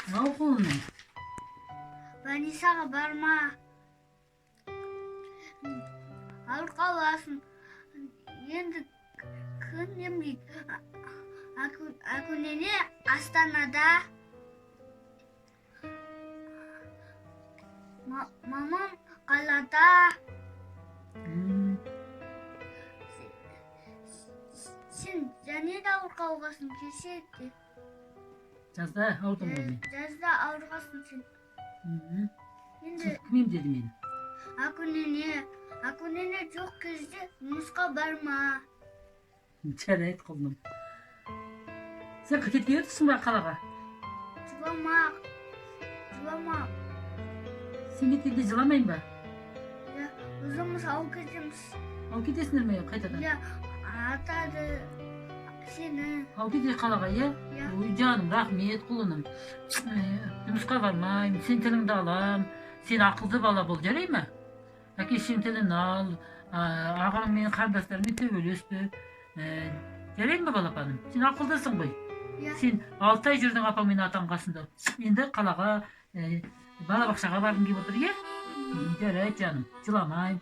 Okuldum. Больницаға барма. Ауыр қаласың. Енді күн емдейді. Әкөнене Астанада. Мамам қалада. Сен және де ауыр қалғасын кешеді. Жазда ауырдым ғой мен. Жазда ауырғасын сен. Енді Кім емдеді мені? Әкөнене жоқ кезде жұмысқа барма. Жарайды құлыным. Сен кеткен едіңсің ба қалаға? Жылама. Сен кеткенде жыламайын ба? Өзіміз алып кетеміз. Алып кетесіңдер ме қайтадан? Атады сені. Алып кетейік қалаға, иә? Ой жаным, рахмет құлыным. Жұмысқа бармаймын, сен тіліңді алам. Сен ақылды бала бол, жарай ма? Әке-шешең тілін ал, ағаң мен қарындастарымен төбелеспе. Жарай ма балапаным? Сен ақылдысың ғой. Сен 6 ай жүрдің апаң мен атаң қасында. Енді қалаға балабақшаға барғың келіп отыр, иә? Жарайды жаным, жыламайын.